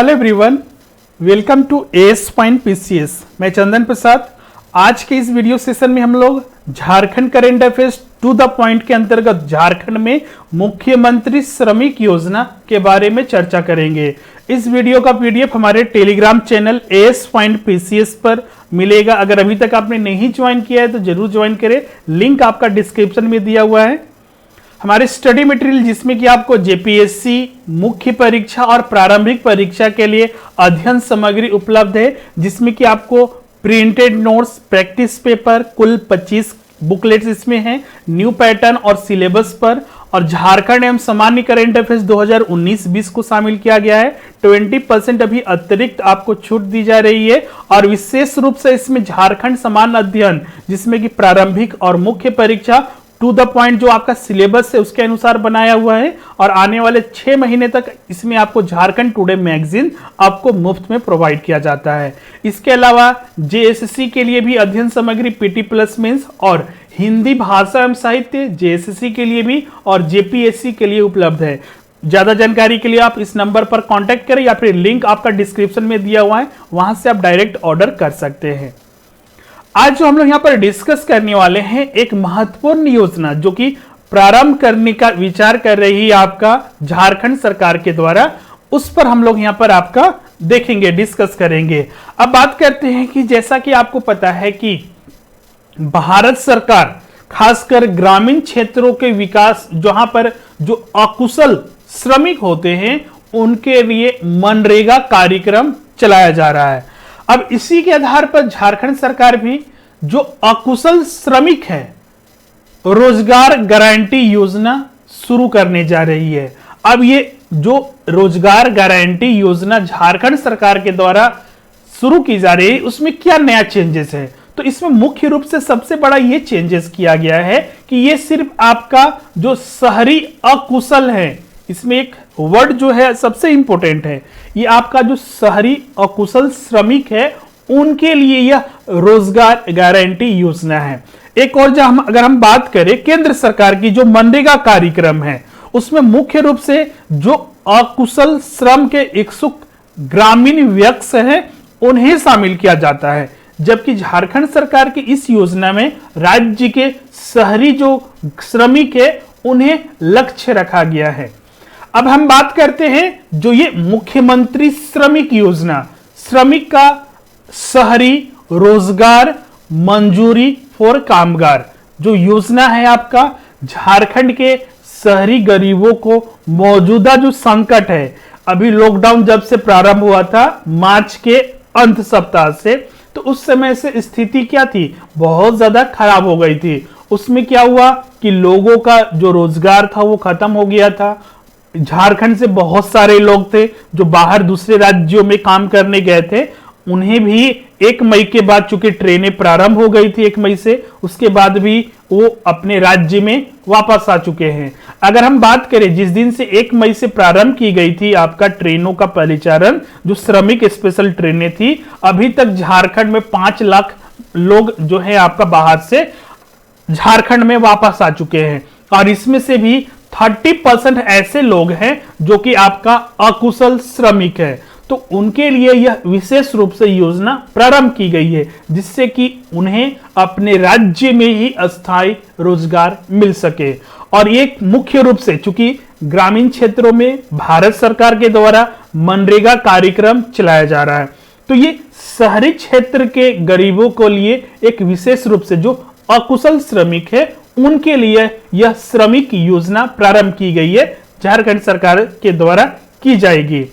Hello everyone, welcome to S point PCS. मैं चंदन प्रसाद। आज के इस वीडियो सेशन में हम लोग Jharkhand current affairs to the point के अंतर्गत झारखंड में मुख्यमंत्री श्रमिक योजना के बारे में चर्चा करेंगे। इस वीडियो का पीडीएफ हमारे Telegram channel S point PCS पर मिलेगा। अगर अभी तक आपने नहीं ज्वाइन किया है तो जरूर ज्वाइन करें, लिंक आपका डिस्क्रिप्शन में दिया हुआ है। हमारे स्टडी मटेरियल जिसमें कि आपको जेपीएससी मुख्य परीक्षा और प्रारंभिक परीक्षा के लिए अध्ययन सामग्री उपलब्ध है, जिसमें कि आपको प्रिंटेड नोट्स, प्रैक्टिस पेपर, कुल 25 बुकलेट्स इसमें हैं, न्यू पैटर्न और सिलेबस पर। और झारखंड एवं सामान्य करेंट अफेयर्स 2019-20 को शामिल किया गया है। 20% अभी अतिरिक्त आपको छूट दी जा रही है। और विशेष रूप से इसमें झारखंड समान अध्ययन जिसमें कि प्रारंभिक और मुख्य परीक्षा टू द पॉइंट जो आपका सिलेबस है उसके अनुसार बनाया हुआ है। और आने वाले 6 महीने तक इसमें आपको झारखंड टुडे मैगजीन आपको मुफ्त में प्रोवाइड किया जाता है। इसके अलावा जेएसएससी के लिए भी अध्ययन सामग्री पीटी प्लस मेंस और हिंदी भाषा एवं साहित्य जेएसएससी के लिए भी और जेपीएससी के लिए उपलब्ध है। ज्यादा जानकारी के लिए आप इस नंबर पर कांटेक्ट करें या फिर लिंक आपका डिस्क्रिप्शन में दिया हुआ है, वहां से आप डायरेक्ट ऑर्डर कर सकते हैं। आज जो हम लोग यहां पर डिस्कस करने वाले हैं एक महत्वपूर्ण योजना जो कि प्रारंभ करने का विचार कर रही है आपका झारखंड सरकार के द्वारा, उस पर हम लोग यहां पर आपका देखेंगे, डिस्कस करेंगे। अब बात करते हैं कि जैसा कि आपको पता है कि भारत सरकार खासकर ग्रामीण क्षेत्रों के विकास, जहां पर जो अकुशल श्रमिक होते हैं उनके लिए मनरेगा कार्यक्रम चलाया जा रहा है। अब इसी के आधार पर झारखंड सरकार भी जो अकुशल श्रमिक हैं रोजगार गारंटी योजना शुरू करने जा रही है। अब ये जो रोजगार गारंटी योजना झारखंड सरकार के द्वारा शुरू की जा रही है उसमें क्या नया चेंजेस है, तो इसमें मुख्य रूप से सबसे बड़ा ये चेंजेस किया गया है कि ये सिर्फ आपका जो शहरी अकुशल है, इसमें एक वर्ड जो है सबसे इंपॉर्टेंट है, ये आपका जो शहरी अकुशल श्रमिक है उनके लिए यह रोजगार गारंटी योजना है। एक और जो अगर हम बात करें केंद्र सरकार की जो मनरेगा कार्यक्रम है उसमें मुख्य रूप से जो अकुशल श्रम के इच्छुक ग्रामीण व्यक्ति हैं उन्हें शामिल किया जाता है, जबकि झारखंड सरकार की इस योजना में राज्य के शहरी जो श्रमिक है उन्हें लक्ष्य रखा गया है। अब हम बात करते हैं जो ये मुख्यमंत्री श्रमिक योजना, श्रमिक का शहरी रोजगार मंजूरी फॉर कामगार जो योजना है आपका झारखंड के शहरी गरीबों को मौजूदा जो संकट है, अभी लॉकडाउन जब से प्रारंभ हुआ था मार्च के अंत सप्ताह से, तो उस समय से स्थिति क्या थी, बहुत ज्यादा खराब हो गई थी। उसमें क्या हुआ कि लोगों का जो रोजगार था वो खत्म हो गया था। झारखंड से बहुत सारे लोग थे जो बाहर दूसरे राज्यों में काम करने गए थे, उन्हें भी 1 मई के बाद चूंकि ट्रेनें प्रारंभ हो गई थी 1 मई से, उसके बाद भी वो अपने राज्य में वापस आ चुके हैं। अगर हम बात करें जिस दिन से 1 मई से प्रारंभ की गई थी आपका ट्रेनों का परिचालन, जो श्रमिक स्पेशल ट्रेनें थी, अभी तक झारखंड में 5 लाख लोग जो है आपका बाहर से झारखंड में वापस आ चुके हैं। और इसमें से भी 30% ऐसे लोग हैं जो कि आपका अकुशल श्रमिक है, तो उनके लिए यह विशेष रूप से योजना प्रारंभ की गई है जिससे कि उन्हें अपने राज्य में ही अस्थायी रोजगार मिल सके। और एक मुख्य रूप से चूंकि ग्रामीण क्षेत्रों में भारत सरकार के द्वारा मनरेगा कार्यक्रम चलाया जा रहा है, तो ये शहरी क्षेत्र के गरीबों को लिए एक विशेष रूप से जो अकुशल श्रमिक है उनके लिए यह श्रमिक योजना प्रारंभ की गई है, झारखंड सरकार के द्वारा की जाएगी।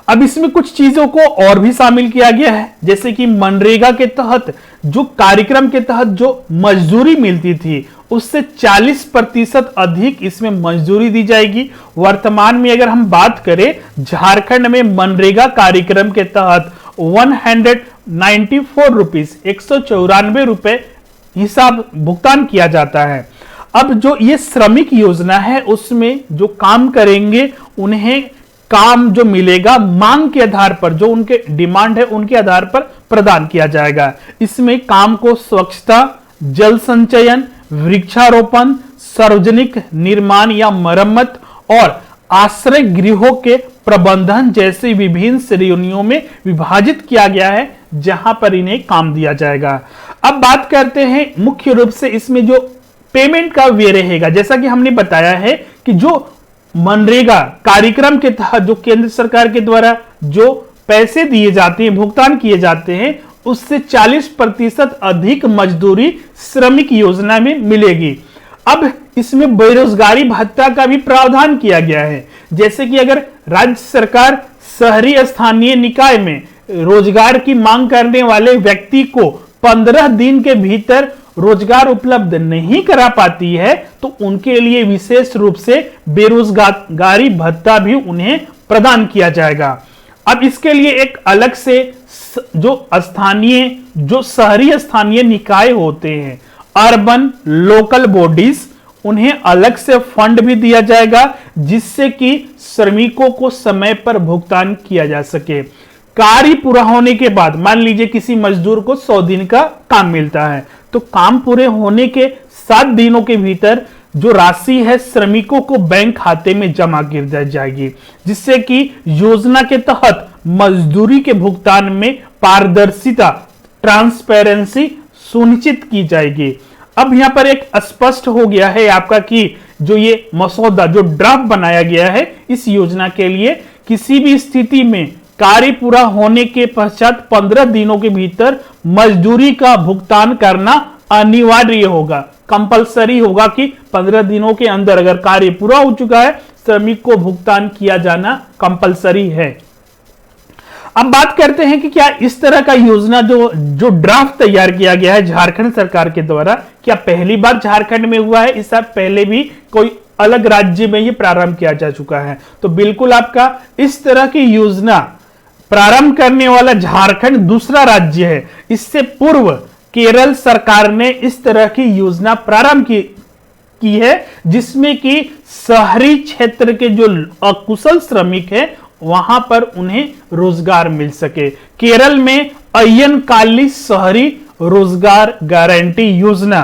अब इसमें कुछ चीजों को और भी शामिल किया गया है, जैसे कि मनरेगा के तहत जो कार्यक्रम के तहत जो मजदूरी मिलती थी उससे 40% अधिक इसमें मजदूरी दी जाएगी। वर्तमान में अगर हम बात करें झारखंड में मनरेगा कार्यक्रम के तहत 194 रुपीज 194 रुपए हिसाब भुगतान किया जाता है। अब जो ये श्रमिक योजना है उसमें जो काम करेंगे उन्हें काम जो मिलेगा मांग के आधार पर, जो उनके डिमांड है उनके आधार पर प्रदान किया जाएगा। इसमें काम को स्वच्छता, जल संचयन, वृक्षारोपण, सार्वजनिक निर्माण या मरम्मत और आश्रय गृहों के प्रबंधन जैसी विभिन्न श्रेणियों में विभाजित किया गया है, जहां पर इन्हें काम दिया जाएगा। अब बात करते हैं मुख्य रूप से इसमें जो पेमेंट का वे रहेगा। जैसा कि हमने बताया है कि जो मनरेगा कार्यक्रम के तहत जो केंद्र सरकार के द्वारा जो पैसे दिए जाते हैं, भुगतान किए जाते हैं, उससे 40% अधिक मजदूरी श्रमिक योजना में मिलेगी। अब इसमें बेरोजगारी भत्ता का भी प्रावधान किया गया है। जैसे कि अगर राज्य सरकार शहरी स्थानीय निकाय में रोजगार की मांग करने वाले व्यक्ति को 15 दिन के भीतर रोजगार उपलब्ध नहीं करा पाती है, तो उनके लिए विशेष रूप से बेरोजगारी भत्ता भी उन्हें प्रदान किया जाएगा। अब इसके लिए एक अलग से जो शहरी स्थानीय निकाय होते हैं, अर्बन लोकल बॉडीज, उन्हें अलग से फंड भी दिया जाएगा, जिससे कि श्रमिकों को समय पर भुगतान किया जा सके। कार्य पूरा होने के बाद मान लीजिए किसी मजदूर को 100 दिन का काम मिलता है, तो काम पूरे होने के 7 दिनों के भीतर जो राशि है श्रमिकों को बैंक खाते में जमा कर दी जाएगी, जिससे कि योजना के तहत मजदूरी के भुगतान में पारदर्शिता, ट्रांसपेरेंसी सुनिश्चित की जाएगी। अब यहां पर एक स्पष्ट हो गया है आपका कि जो ये मसौदा जो ड्राफ्ट बनाया गया है इस योजना के लिए, किसी भी स्थिति में कार्य पूरा होने के पश्चात 15 दिनों के भीतर मजदूरी का भुगतान करना अनिवार्य होगा, कंपलसरी होगा कि 15 दिनों के अंदर अगर कार्य पूरा हो चुका है, श्रमिक को भुगतान किया जाना कंपलसरी है। अब बात करते हैं कि क्या इस तरह का योजना जो ड्राफ्ट तैयार किया गया है झारखंड सरकार के द्वारा, क्या पहली बार झारखंड में हुआ है? इससे पहले भी कोई अलग राज्य में ये प्रारंभ किया जा चुका है? तो बिल्कुल आपका इस तरह की योजना प्रारंभ करने वाला झारखंड दूसरा राज्य है। इससे पूर्व केरल सरकार ने इस तरह की योजना प्रारंभ की है, जिसमें कि शहरी क्षेत्र के जो अकुशल श्रमिक हैं वहां पर उन्हें रोजगार मिल सके। केरल में अय्यनकाली शहरी रोजगार गारंटी योजना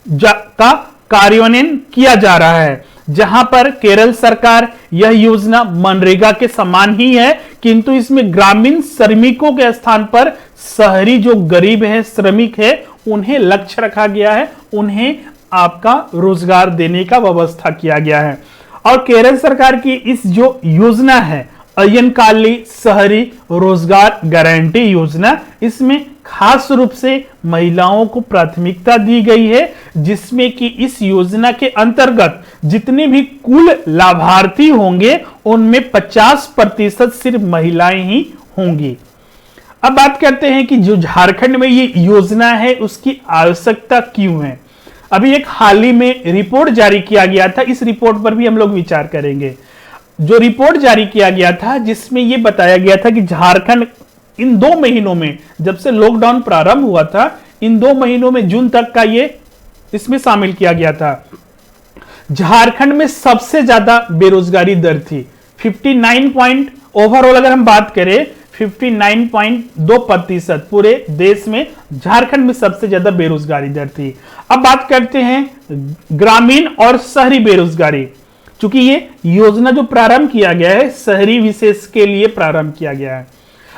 का कार्यान्वयन किया जा रहा है, जहां पर केरल सरकार यह योजना मनरेगा के समान ही है, किंतु इसमें ग्रामीण श्रमिकों के स्थान पर शहरी जो गरीब है, श्रमिक है, उन्हें लक्ष्य रखा गया है, उन्हें आपका रोजगार देने का व्यवस्था किया गया है। और केरल सरकार की इस जो योजना है अय्यनकाली शहरी रोजगार गारंटी योजना, इसमें खास रूप से महिलाओं को प्राथमिकता दी गई है, जिसमें कि इस योजना के अंतर्गत जितने भी कुल लाभार्थी होंगे उनमें 50% सिर्फ महिलाएं ही होंगी। अब बात करते हैं कि जो झारखंड में ये योजना है उसकी आवश्यकता क्यों है। अभी एक हाल ही में रिपोर्ट जारी किया गया था, इस रिपोर्ट पर भी हम लोग विचार करेंगे। जो रिपोर्ट जारी किया गया था जिसमें यह बताया गया था कि झारखंड इन 2 महीनों में, जब से लॉकडाउन प्रारंभ हुआ था, इन 2 महीनों में जून तक का ये इसमें शामिल किया गया था। झारखंड में सबसे ज्यादा बेरोजगारी दर थी 59 ओवरऑल अगर हम बात करें 59.2% पूरे देश में झारखंड में सबसे ज्यादा बेरोजगारी दर थी। अब बात करते हैं ग्रामीण और शहरी बेरोजगारी। चूंकि ये योजना जो प्रारंभ किया गया है शहरी विशेष के लिए प्रारंभ किया गया है।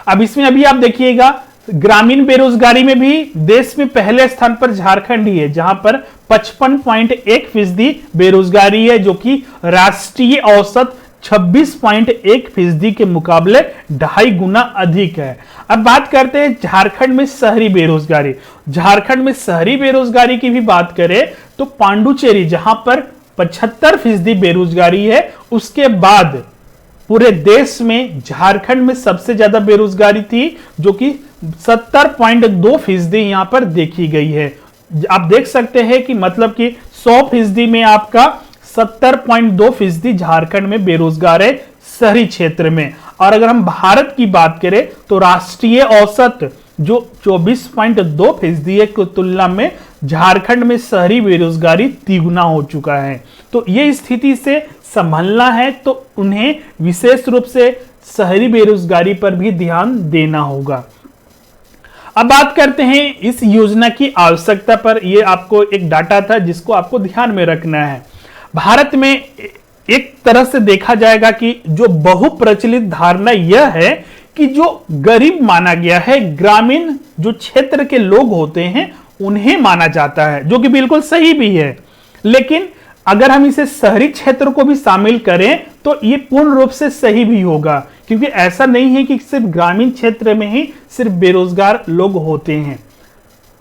अब इसमें अभी आप देखिएगा ग्रामीण बेरोजगारी में भी देश में पहले स्थान पर झारखंड ही है, जहां पर 55.1% बेरोजगारी है, जो कि राष्ट्रीय औसत 26.1% के मुकाबले 2.5 गुना अधिक है। अब बात करते हैं झारखंड में शहरी बेरोजगारी। झारखंड में शहरी बेरोजगारी की भी बात करें तो पांडुचेरी जहां पर 75% बेरोजगारी है, उसके बाद पूरे देश में झारखंड में सबसे ज्यादा बेरोजगारी थी, जो कि 70.2% यहां पर देखी गई है। आप देख सकते हैं कि मतलब कि 100% में आपका 70.2% झारखंड में बेरोजगार है शहरी क्षेत्र में। और अगर हम भारत की बात करें तो राष्ट्रीय औसत जो 24.2% है की तुलना में झारखंड में शहरी बेरोजगारी तिगुना हो चुका है। तो ये स्थिति से संभलना है तो उन्हें विशेष रूप से शहरी बेरोजगारी पर भी ध्यान देना होगा। अब बात करते हैं इस योजना की आवश्यकता पर। यह आपको एक डाटा था जिसको आपको ध्यान में रखना है। भारत में एक तरह से देखा जाएगा कि जो बहुप्रचलित धारणा यह है कि जो गरीब माना गया है, ग्रामीण जो क्षेत्र के लोग होते हैं उन्हें माना जाता है, जो कि बिल्कुल सही भी है। लेकिन अगर हम इसे शहरी क्षेत्र को भी शामिल करें तो ये पूर्ण रूप से सही भी होगा, क्योंकि ऐसा नहीं है कि सिर्फ ग्रामीण क्षेत्र में ही सिर्फ बेरोजगार लोग होते हैं।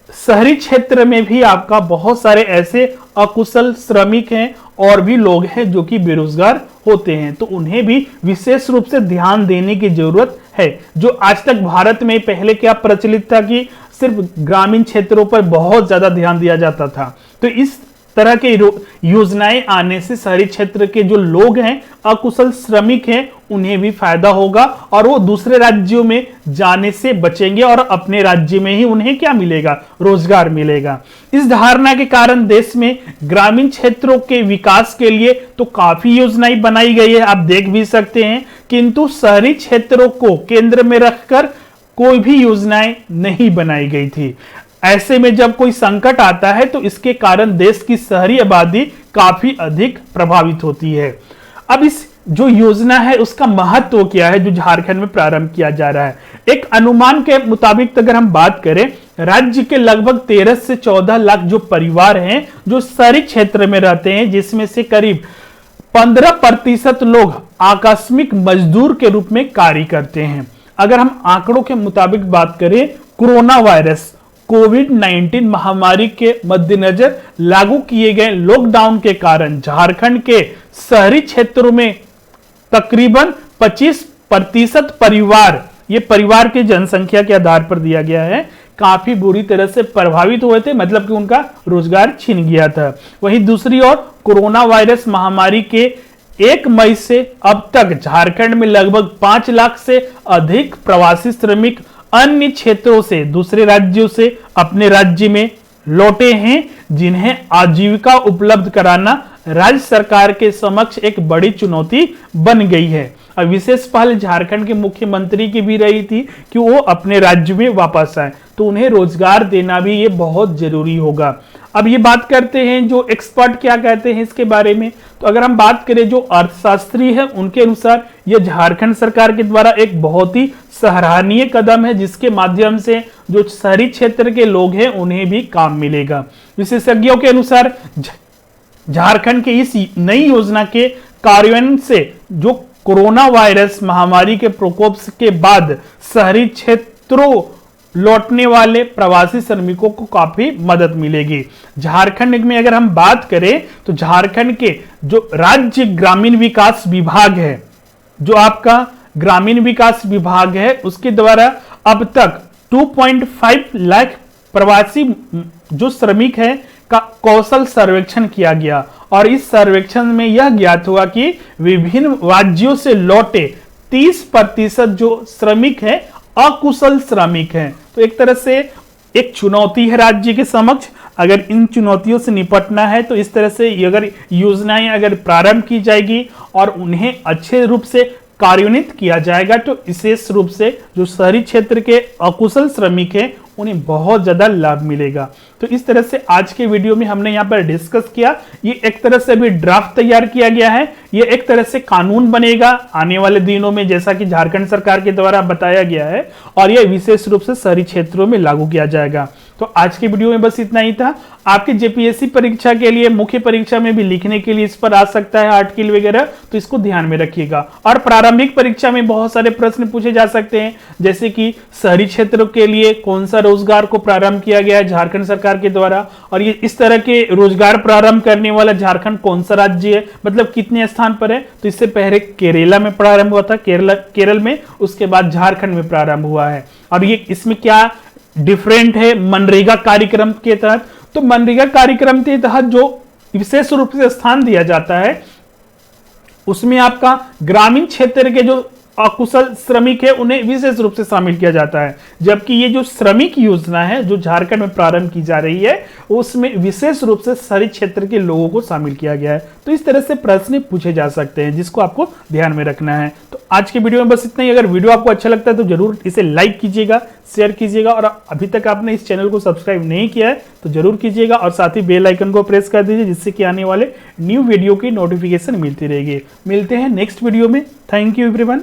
शहरी क्षेत्र में भी आपका बहुत सारे ऐसे अकुशल श्रमिक हैं और भी लोग हैं जो कि बेरोजगार होते हैं, तो उन्हें भी विशेष रूप से ध्यान देने की जरूरत है। जो आज तक भारत में पहले क्या प्रचलित था कि सिर्फ ग्रामीण क्षेत्रों पर बहुत ज्यादा ध्यान दिया जाता था, तो इस तरह के योजनाएं आने से शहरी क्षेत्र के जो लोग हैं, अकुशल श्रमिक हैं, उन्हें भी फायदा होगा और वो दूसरे राज्यों में जाने से बचेंगे और अपने राज्य में ही उन्हें क्या मिलेगा, रोजगार मिलेगा। इस धारणा के कारण देश में ग्रामीण क्षेत्रों के विकास के लिए तो काफी योजनाएं बनाई गई है, आप देख भी सकते हैं, किंतु शहरी क्षेत्रों को केंद्र में रखकर कोई भी योजनाएं नहीं बनाई गई थी। ऐसे में जब कोई संकट आता है तो इसके कारण देश की शहरी आबादी काफी अधिक प्रभावित होती है। अब इस जो योजना है उसका महत्व क्या है जो झारखंड में प्रारंभ किया जा रहा है। एक अनुमान के मुताबिक अगर हम बात करें, राज्य के लगभग 13 से 14 लाख जो परिवार हैं जो शहरी क्षेत्र में रहते हैं, जिसमें से करीब 15% लोग आकस्मिक मजदूर के रूप में कार्य करते हैं। अगर हम आंकड़ों के मुताबिक बात करें, कोरोना वायरस कोविड-19 महामारी के मद्देनजर लागू किए गए लॉकडाउन के कारण झारखंड के शहरी क्षेत्रों में तकरीबन 25% परिवार, ये परिवार की जनसंख्या के आधार पर दिया गया है, काफी बुरी तरह से प्रभावित हुए थे, मतलब कि उनका रोजगार छिन गया था। वहीं दूसरी ओर कोरोना वायरस महामारी के 1 मई से अब तक झारखंड में लगभग 5 लाख से अधिक प्रवासी श्रमिक अन्य क्षेत्रों से, दूसरे राज्यों से अपने राज्य में लौटे हैं, जिन्हें आजीविका उपलब्ध कराना राज्य सरकार के समक्ष एक बड़ी चुनौती बन गई है। और विशेष पहल झारखंड के मुख्यमंत्री की भी रही थी कि वो अपने राज्य में वापस आए, तो उन्हें रोजगार देना भी ये बहुत जरूरी होगा। अब ये बात करते हैं जो एक्सपर्ट क्या कहते हैं इसके बारे में। तो अगर हम बात करें जो अर्थशास्त्री है, उनके अनुसार यह झारखंड सरकार के द्वारा एक बहुत ही सराहनीय कदम है, जिसके माध्यम से जो शहरी क्षेत्र के लोग हैं उन्हें भी काम मिलेगा। विशेषज्ञों के अनुसार झारखंड की इस नई योजना के कार्यान्वयन से जो कोरोना वायरस महामारी के प्रकोप के बाद शहरी क्षेत्रों लौटने वाले प्रवासी श्रमिकों को काफी मदद मिलेगी। झारखंड में अगर हम बात करें तो झारखंड के जो राज्य ग्रामीण विकास विभाग है, जो आपका ग्रामीण विकास विभाग है, उसके द्वारा अब तक 2.5 लाख प्रवासी जो श्रमिक है का कौशल सर्वेक्षण किया गया और इस सर्वेक्षण में यह ज्ञात हुआ कि विभिन्न राज्यों से लौटे 30% जो श्रमिक हैं अकुशल श्रमिक हैं। तो एक तरह से एक चुनौती है राज्य के समक्ष। अगर इन चुनौतियों से निपटना है तो इस तरह से अगर योजनाएं अगर प्रारंभ की जाएगी और उन्हें अच्छे रूप से कार्यान्वित किया जाएगा तो विशेष रूप से जो शहरी क्षेत्र के अकुशल श्रमिक हैं उन्हें बहुत ज्यादा लाभ मिलेगा। तो इस तरह से आज के वीडियो में हमने यहाँ पर डिस्कस किया। ये एक तरह से अभी ड्राफ्ट तैयार किया गया है, ये एक तरह से कानून बनेगा आने वाले दिनों में, जैसा कि झारखंड सरकार के द्वारा बताया गया है, और यह विशेष रूप से शहरी क्षेत्रों में लागू किया जाएगा। तो आज के वीडियो में बस इतना ही था। आपके जेपीएससी परीक्षा के लिए, मुख्य परीक्षा में भी लिखने के लिए इस पर आ सकता है आर्टिकल वगैरह, तो इसको ध्यान में रखिएगा। और प्रारंभिक परीक्षा में बहुत सारे प्रश्न पूछे जा सकते हैं, जैसे कि शहरी क्षेत्रों के लिए कौन सा रोजगार को प्रारंभ किया गया है झारखंड सरकार के द्वारा, और ये इस तरह के रोजगार प्रारंभ करने वाला झारखंड कौन सा राज्य है, मतलब कितने स्थान पर है। तो इससे पहले केरला में प्रारंभ हुआ था, केरल में, उसके बाद झारखंड में प्रारंभ हुआ है। और ये इसमें क्या डिफरेंट है मनरेगा कार्यक्रम के तहत, तो मनरेगा कार्यक्रम के तहत जो विशेष रूप से स्थान दिया जाता है उसमें आपका ग्रामीण क्षेत्र के जो अकुशल श्रमिक है उन्हें विशेष रूप से शामिल किया जाता है। जबकि ये जो श्रमिक योजना है जो झारखंड में प्रारंभ की जा रही है उसमें विशेष रूप से शहरी क्षेत्र के लोगों को शामिल किया गया है। तो इस तरह से प्रश्न पूछे जा सकते हैं जिसको आपको ध्यान में रखना है। तो आज के वीडियो में बस इतना ही। अगर वीडियो आपको अच्छा लगता है तो जरूर इसे लाइक कीजिएगा, शेयर कीजिएगा और अभी तक आपने इस चैनल को सब्सक्राइब नहीं किया है तो जरूर कीजिएगा और साथ ही बेल आइकन को प्रेस कर दीजिए जिससे कि आने वाले न्यू वीडियो की नोटिफिकेशन मिलती रहेगी। मिलते हैं नेक्स्ट वीडियो में। Thank you everyone.